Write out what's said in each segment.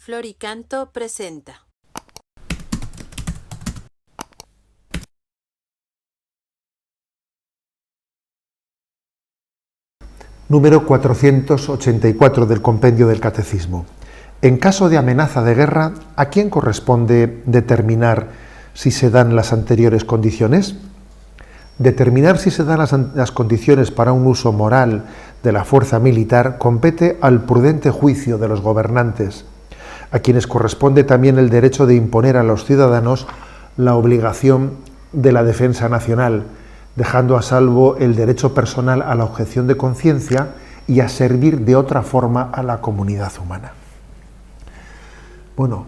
Flor y Canto presenta. Número 484 del Compendio del Catecismo. En caso de amenaza de guerra, ¿a quién corresponde determinar si se dan las anteriores condiciones? Determinar si se dan las condiciones para un uso moral de la fuerza militar compete al prudente juicio de los gobernantes, a quienes corresponde también el derecho de imponer a los ciudadanos la obligación de la defensa nacional, dejando a salvo el derecho personal a la objeción de conciencia y a servir de otra forma a la comunidad humana. Bueno,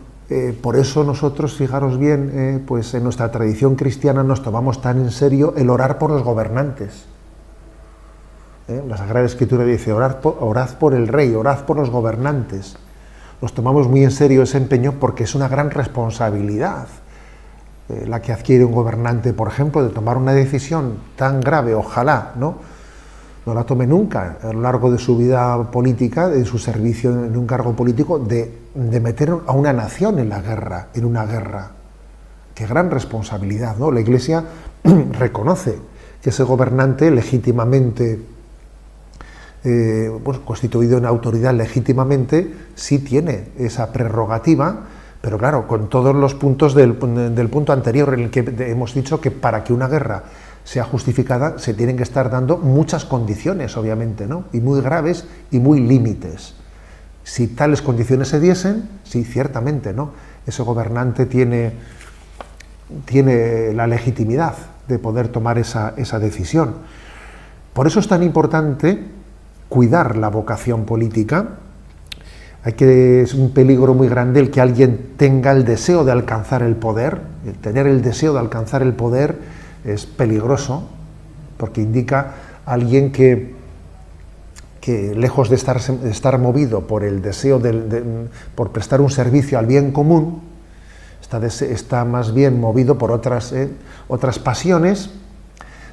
por eso nosotros, fijaros bien, pues en nuestra tradición cristiana nos tomamos tan en serio el orar por los gobernantes. La Sagrada Escritura dice, orad por el rey, orad por los gobernantes. Nos tomamos muy en serio ese empeño porque es una gran responsabilidad la que adquiere un gobernante, por ejemplo, de tomar una decisión tan grave, ojalá, no la tome nunca a lo largo de su vida política, de su servicio en un cargo político, de meter a una nación en una guerra. Qué gran responsabilidad, ¿no? La Iglesia reconoce que ese gobernante legítimamente, constituido en autoridad legítimamente, sí tiene esa prerrogativa, pero claro, con todos los puntos del punto anterior en el que hemos dicho que para que una guerra sea justificada se tienen que estar dando muchas condiciones, obviamente, ¿no? Y muy graves y muy límites. Si tales condiciones se diesen, sí, ciertamente, ¿no? Ese gobernante tiene la legitimidad de poder tomar esa decisión. Por eso es tan importante cuidar la vocación política. Es un peligro muy grande el que alguien tenga el deseo de alcanzar el poder. El tener el deseo de alcanzar el poder es peligroso, porque indica a alguien que lejos de estar movido por el deseo por prestar un servicio al bien común, está más bien movido por otras pasiones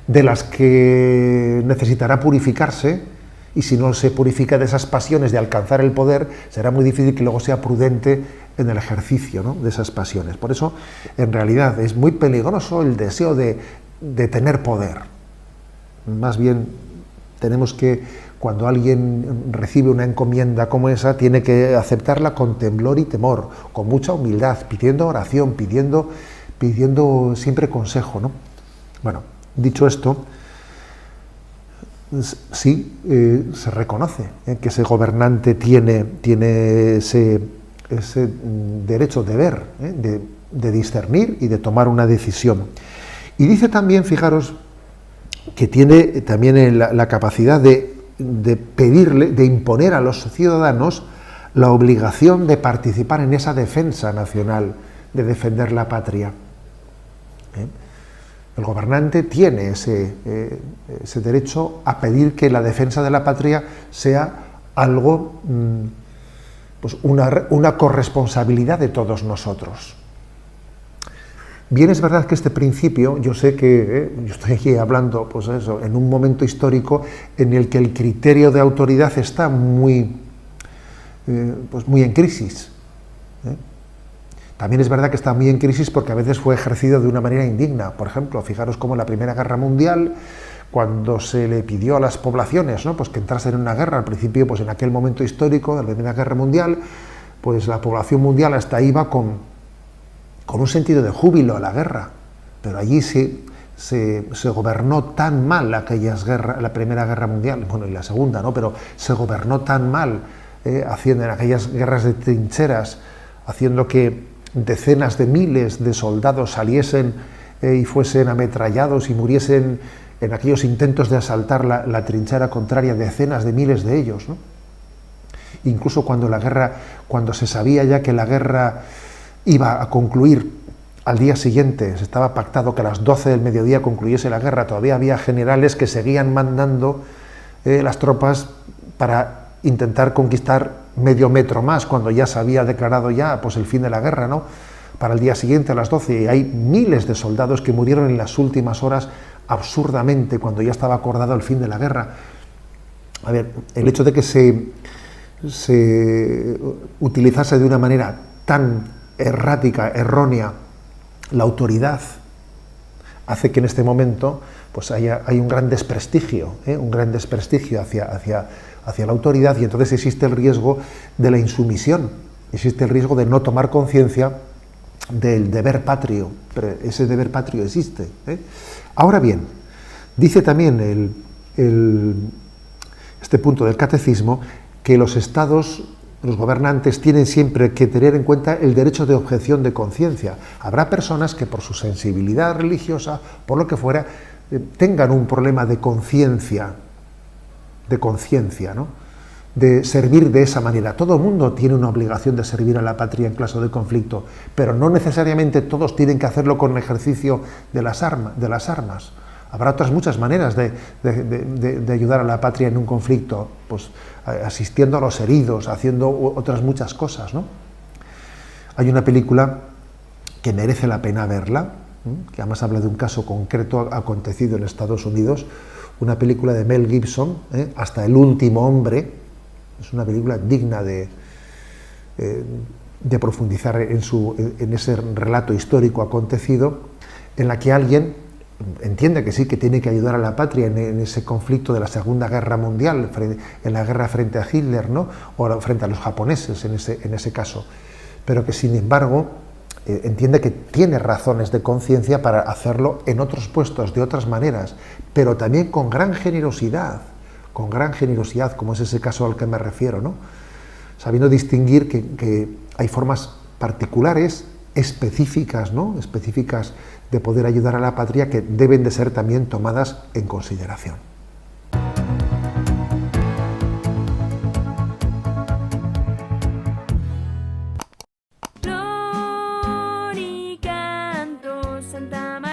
de las que necesitará purificarse. Y si no se purifica de esas pasiones de alcanzar el poder, será muy difícil que luego sea prudente en el ejercicio, ¿no?, de esas pasiones. Por eso, en realidad, es muy peligroso el deseo de tener poder. Más bien, tenemos que, cuando alguien recibe una encomienda como esa, tiene que aceptarla con temblor y temor, con mucha humildad, pidiendo oración, pidiendo siempre consejo, ¿no? Bueno, dicho esto, sí, se reconoce que ese gobernante tiene ese derecho de ver, de discernir y de tomar una decisión. Y dice también, fijaros, que tiene también la capacidad de pedirle, de imponer a los ciudadanos la obligación de participar en esa defensa nacional, de defender la patria. El gobernante tiene ese derecho a pedir que la defensa de la patria sea algo, pues una corresponsabilidad de todos nosotros. Bien, es verdad que este principio, yo sé que yo estoy aquí hablando, pues eso, en un momento histórico en el que el criterio de autoridad está muy en crisis. También es verdad que está muy en crisis porque a veces fue ejercido de una manera indigna. Por ejemplo, fijaros cómo en la Primera Guerra Mundial, cuando se le pidió a las poblaciones, ¿no?, pues que entrasen en una guerra, al principio, pues en aquel momento histórico de la Primera Guerra Mundial, pues la población mundial hasta iba con un sentido de júbilo a la guerra. Pero allí se gobernó tan mal aquellas guerras, la Primera Guerra Mundial, bueno, y la Segunda, ¿no?, pero se gobernó tan mal, haciendo en aquellas guerras de trincheras, haciendo que decenas de miles de soldados saliesen y fuesen ametrallados y muriesen en aquellos intentos de asaltar la trinchera contraria, decenas de miles de ellos, ¿no? Incluso cuando se sabía ya que la guerra iba a concluir al día siguiente, se estaba pactado que a las 12 del mediodía concluyese la guerra, todavía había generales que seguían mandando las tropas para intentar conquistar medio metro más, cuando ya se había declarado ya pues el fin de la guerra, ¿no?, para el día siguiente a las 12, y hay miles de soldados que murieron en las últimas horas absurdamente, cuando ya estaba acordado el fin de la guerra. A ver, el hecho de que se utilizase de una manera tan errática, errónea, la autoridad, hace que en este momento pues hay un gran desprestigio, hacia la autoridad, y entonces existe el riesgo de la insumisión, existe el riesgo de no tomar conciencia del deber patrio, pero ese deber patrio existe. Ahora bien, dice también este punto del catecismo que los estados, los gobernantes, tienen siempre que tener en cuenta el derecho de objeción de conciencia. Habrá personas que por su sensibilidad religiosa, por lo que fuera, tengan un problema de conciencia, ¿no? De servir de esa manera. Todo el mundo tiene una obligación de servir a la patria en caso de conflicto, pero no necesariamente todos tienen que hacerlo con el ejercicio de las armas. Habrá otras muchas maneras de ayudar a la patria en un conflicto, pues asistiendo a los heridos, haciendo otras muchas cosas, ¿no? Hay una película que merece la pena verla, que además habla de un caso concreto acontecido en Estados Unidos, una película de Mel Gibson, Hasta el último hombre. Es una película digna de profundizar en ese relato histórico acontecido, en la que alguien entiende que sí, que tiene que ayudar a la patria en ese conflicto de la Segunda Guerra Mundial, en la guerra frente a Hitler, ¿no? O frente a los japoneses en ese caso, pero que sin embargo entiende que tiene razones de conciencia para hacerlo en otros puestos, de otras maneras, pero también con gran generosidad, como es ese caso al que me refiero, ¿no? Sabiendo distinguir que hay formas particulares, específicas, ¿no? Específicas de poder ayudar a la patria, que deben de ser también tomadas en consideración. Flor y canto, Santa María.